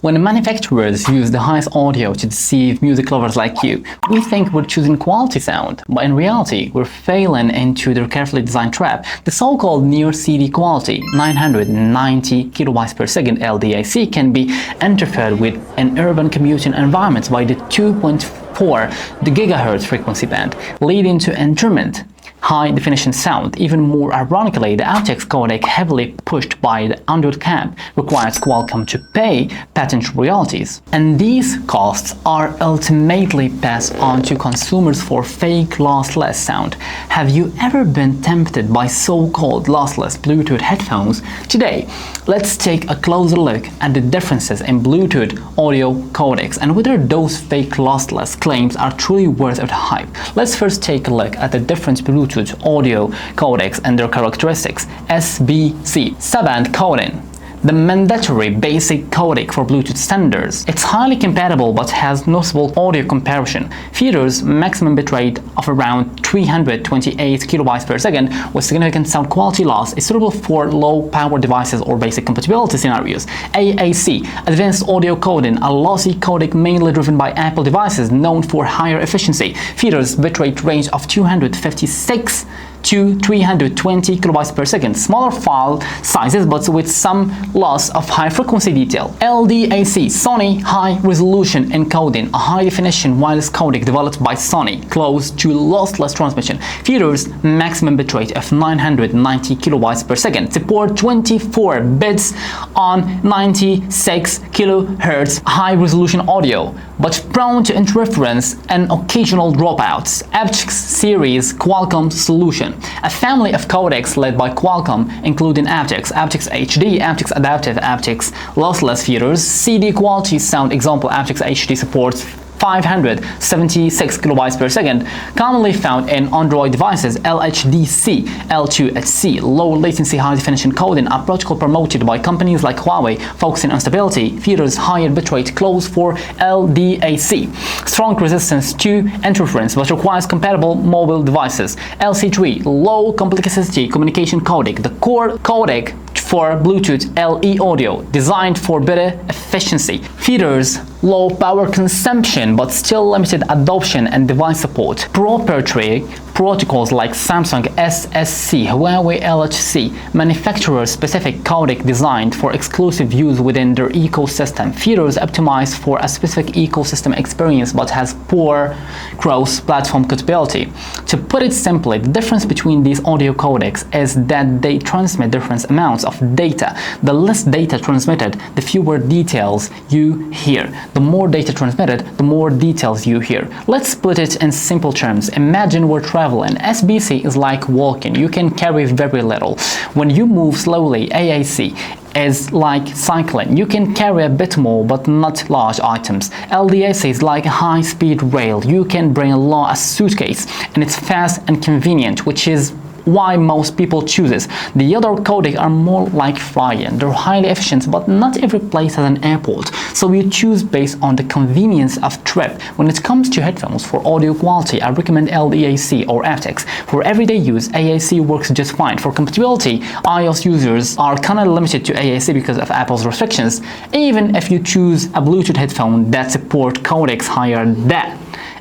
When manufacturers use the highest audio to deceive music lovers like you, we think we're choosing quality sound, but in reality, we're failing into their carefully designed trap. The so-called near CD quality 990 kilobytes per second LDAC can be interfered with in urban commuting environments by the 2.4 GHz frequency band, leading to intermittent high-definition sound. Even more ironically, the aptX codec, heavily pushed by the Android camp, requires Qualcomm to pay patent royalties. And these costs are ultimately passed on to consumers for fake lossless sound. Have you ever been tempted by so-called lossless Bluetooth headphones? Today, let's take a closer look at the differences in Bluetooth audio codecs and whether those fake lossless claims are truly worth the hype. Let's first take a look at the different Bluetooth audio codecs and their characteristics. SBC, subband coding, the mandatory basic codec for Bluetooth standards. It's highly compatible but has noticeable audio compression. Features maximum bitrate of around 328 kilobytes per second with significant sound quality loss. Is suitable for low-power devices or basic compatibility scenarios. AAC, advanced audio coding, a lossy codec mainly driven by Apple devices known for higher efficiency. Features bitrate range of 256 to 320 kilobytes per second, smaller file sizes but with some loss of high frequency detail. LDAC, Sony high resolution encoding, a high definition wireless codec developed by Sony, close to lossless transmission. Features maximum bitrate of 990 kilobytes per second, support 24 bits on 96 kilohertz high resolution audio, but prone to interference and occasional dropouts. aptX series Qualcomm solution, a family of codecs led by Qualcomm, including aptX, aptX HD, aptX Adaptive, aptX Lossless features. CD quality sound example, aptX HD supports 576 kilobytes per second, commonly found in Android devices. LHDC, L2HC, low latency high definition coding, a protocol promoted by companies like Huawei, focusing on stability. Features higher bitrate, close for LDAC, strong resistance to interference but requires compatible mobile devices. LC3, low complexity communication codec, the core codec for Bluetooth LE audio, designed for better efficiency. Features low power consumption but still limited adoption and device support. Proprietary protocols like Samsung SSC, Huawei LHC, manufacturer-specific codec designed for exclusive use within their ecosystem. Features optimized for a specific ecosystem experience but has poor cross-platform compatibility. To put it simply, the difference between these audio codecs is that they transmit different amounts of data. The less data transmitted, the fewer details you hear. The more data transmitted, the more details you hear. Let's put it in simple terms. Imagine we're traveling. SBC is like walking. You can carry very little. When you move slowly, AAC is like cycling. You can carry a bit more but not large items. LDAC is like a high-speed rail. You can bring along a suitcase and it's fast and convenient, which is why most people choose it. The other codecs are more like flying. They're highly efficient, but not every place has an airport, so you choose based on the convenience of trip. When it comes to headphones for audio quality, I recommend LDAC or aptX. For everyday use, AAC works just fine. For compatibility, iOS users are kind of limited to AAC because of Apple's restrictions. Even if you choose a Bluetooth headphone that support codecs higher than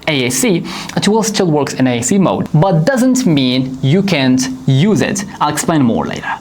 AAC, it will still work in AAC mode, but doesn't mean you can't use it. I'll explain more later.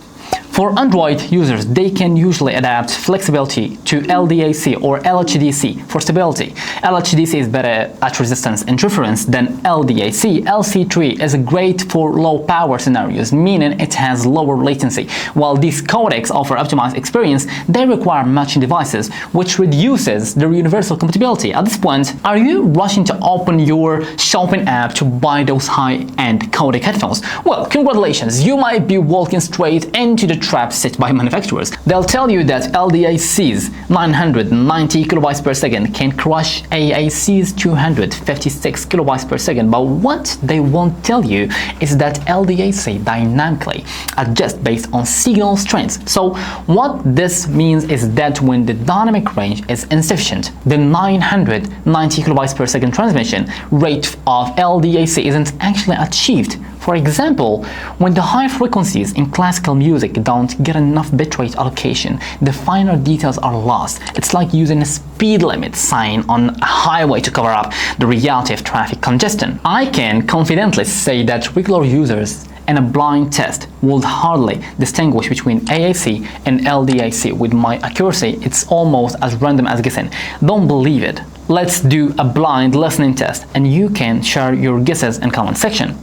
For Android users, they can usually adapt flexibility to LDAC or LHDC for stability. LHDC is better at resistance interference than LDAC. LC3 is great for low power scenarios, meaning it has lower latency. While these codecs offer optimized experience, they require matching devices, which reduces their universal compatibility. At this point, are you rushing to open your shopping app to buy those high-end codec headphones? Well, congratulations, you might be walking straight into the trap set by manufacturers. They'll tell you that LDAC's 990 kilobytes per second can crush AAC's 256 kilobytes per second, but what they won't tell you is that LDAC dynamically adjusts based on signal strength. So what this means is that when the dynamic range is insufficient, the 990 kilobytes per second transmission rate of LDAC isn't actually achieved For example, when the high frequencies in classical music don't get enough bitrate allocation, the finer details are lost. It's like using a speed limit sign on a highway to cover up the reality of traffic congestion. I can confidently say that regular users in a blind test would hardly distinguish between AAC and LDAC. With my accuracy, it's almost as random as guessing. Don't believe it? Let's do a blind listening test and you can share your guesses in comment section.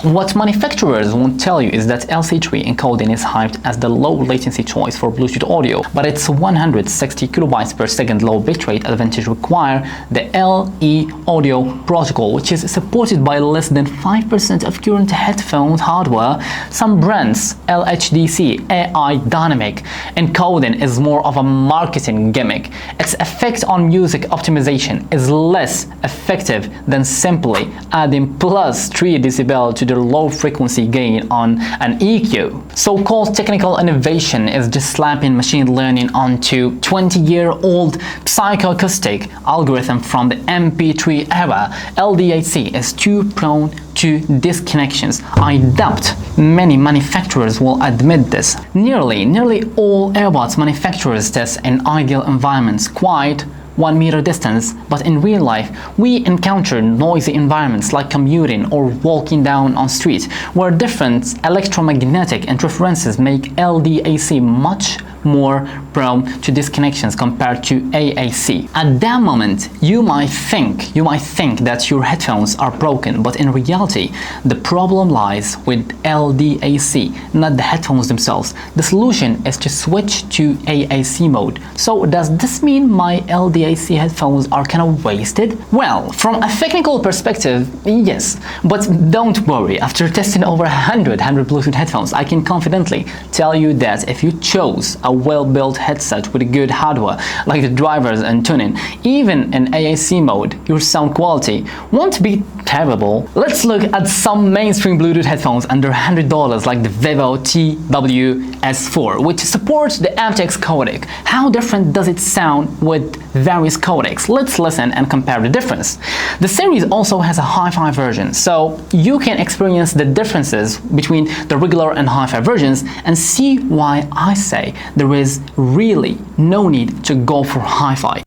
What manufacturers won't tell you is that LC3 encoding is hyped as the low latency choice for Bluetooth audio, but its 160 kilobytes per second low bitrate advantage require the LE audio protocol, which is supported by less than 5% of current headphone hardware. Some brands LHDC AI dynamic encoding is more of a marketing gimmick. Its effect on music optimization is less effective than simply adding plus 3 decibel to the low frequency gain on an EQ. So-called technical innovation is just slapping machine learning onto 20-year-old psychoacoustic algorithm from the MP3 era. LDAC is too prone to disconnections. I doubt many manufacturers will admit this. Nearly all earbuds manufacturers test in ideal environments, quite 1 meter distance, but in real life we encounter noisy environments like commuting or walking down on streets, where different electromagnetic interferences make LDAC much more prone to disconnections compared to AAC. At that moment, you might think that your headphones are broken, but in reality, the problem lies with LDAC, not the headphones themselves. The solution is to switch to AAC mode. So does this mean my LDAC headphones are kind of wasted? Well, from a technical perspective, yes, but don't worry. After testing over 100 Bluetooth headphones, I can confidently tell you that if you chose a well-built headset with good hardware like the drivers and tuning, even in AAC mode, your sound quality won't be terrible. Let's look at some mainstream Bluetooth headphones under $100 like the Vivo TWS4, which supports the aptX codec. How different does it sound with various codecs? Let's listen and compare the difference. The series also has a hi-fi version, so you can experience the differences between the regular and hi-fi versions and see why I say there is really no need to go for hi-fi.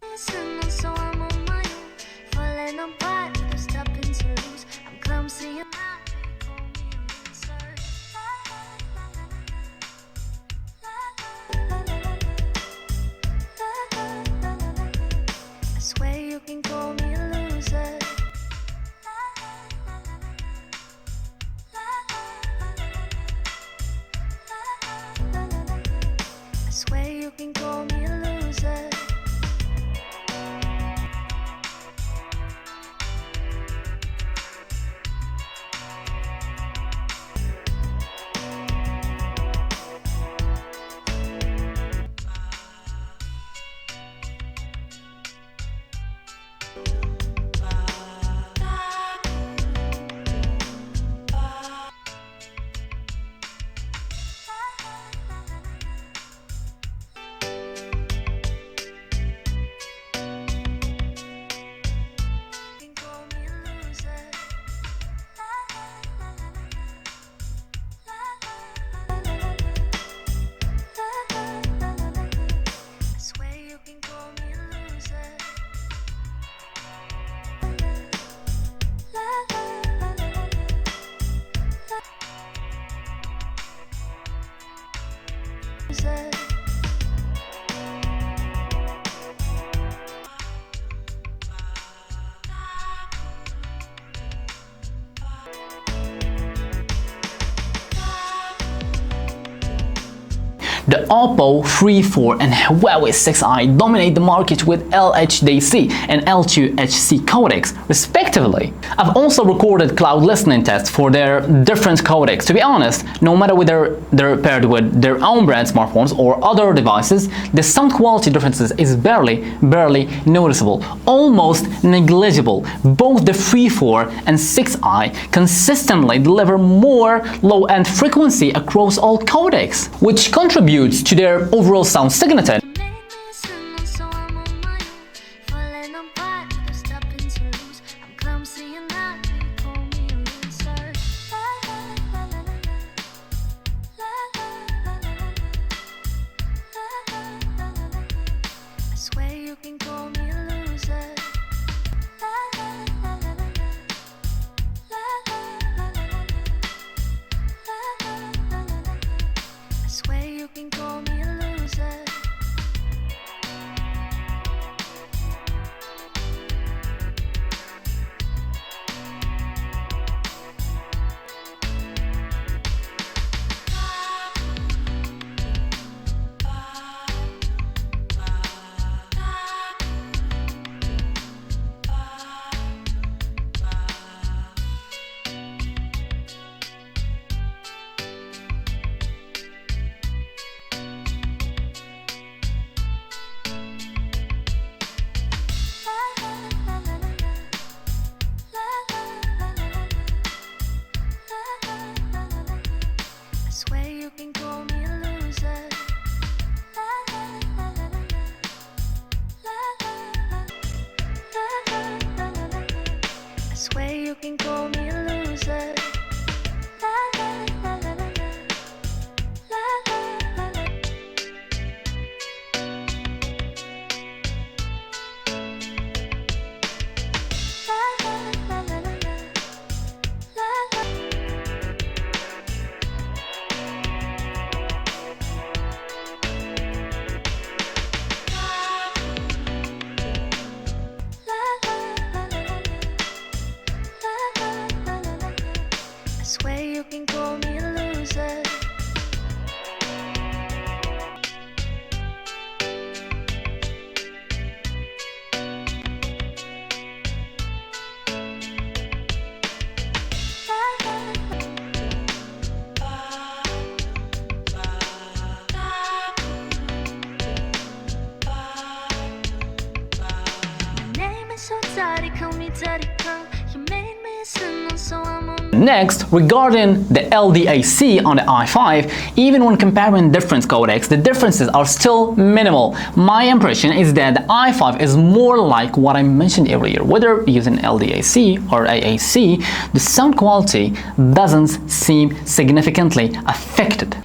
The Oppo 3.4 and Huawei 6i dominate the market with LHDC and L2HC codecs, respectively. I've also recorded cloud listening tests for their different codecs. To be honest, no matter whether they're paired with their own brand smartphones or other devices, the sound quality differences is barely noticeable, almost negligible. Both the 3.4 and 6i consistently deliver more low-end frequency across all codecs, which contributes to their overall sound signature. so dirty, call me dirty girl. You made me so Next, regarding the LDAC on the i5, even when comparing different codecs, the differences are still minimal. My impression is that the i5 is more like what I mentioned earlier. Whether using LDAC or AAC, the sound quality doesn't seem significantly affected.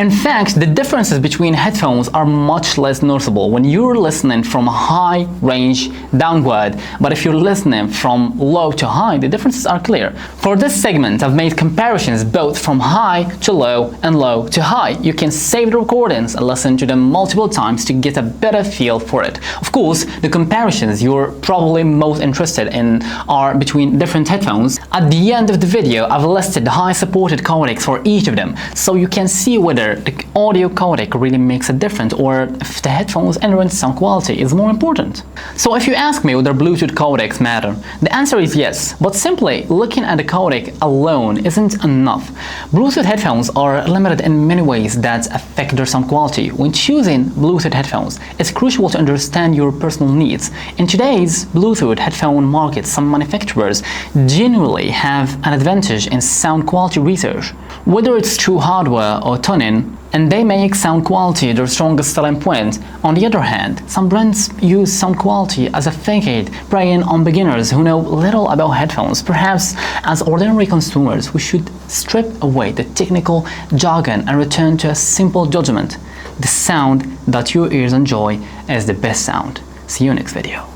In fact, the differences between headphones are much less noticeable when you're listening from high range downward, but if you're listening from low to high, the differences are clear. For this segment, I've made comparisons both from high to low and low to high. You can save the recordings and listen to them multiple times to get a better feel for it. Of course, the comparisons you're probably most interested in are between different headphones. At the end of the video, I've listed the high supported codecs for each of them, so you can see whether the audio codec really makes a difference or if the headphones inherent sound quality is more important. So if you ask me whether Bluetooth codecs matter, the answer is yes, but simply looking at the codec alone isn't enough. Bluetooth headphones are limited in many ways that affect their sound quality. When choosing Bluetooth headphones, it's crucial to understand your personal needs. In today's Bluetooth headphone market, some manufacturers genuinely have an advantage in sound quality research, whether it's through hardware or tuning, and they make sound quality their strongest selling point. On the other hand, some brands use sound quality as a facade, preying on beginners who know little about headphones. Perhaps as ordinary consumers, we should strip away the technical jargon and return to a simple judgment. The sound that your ears enjoy is the best sound. See you next video.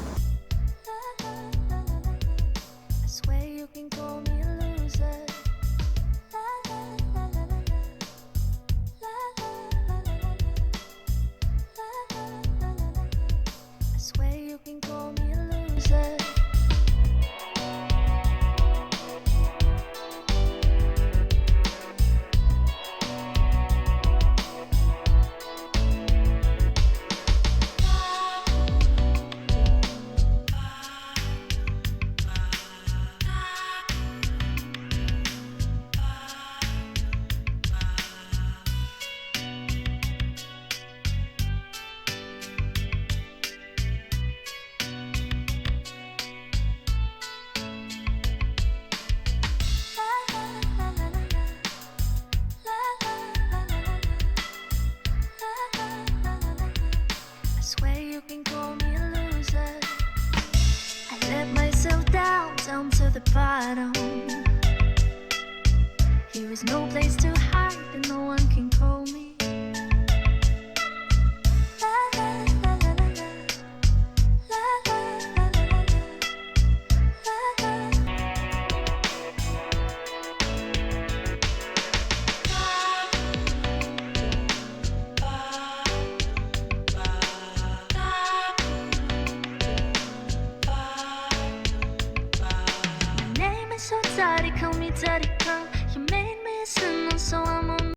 Down to the bottom. Here is no place to hide and no one can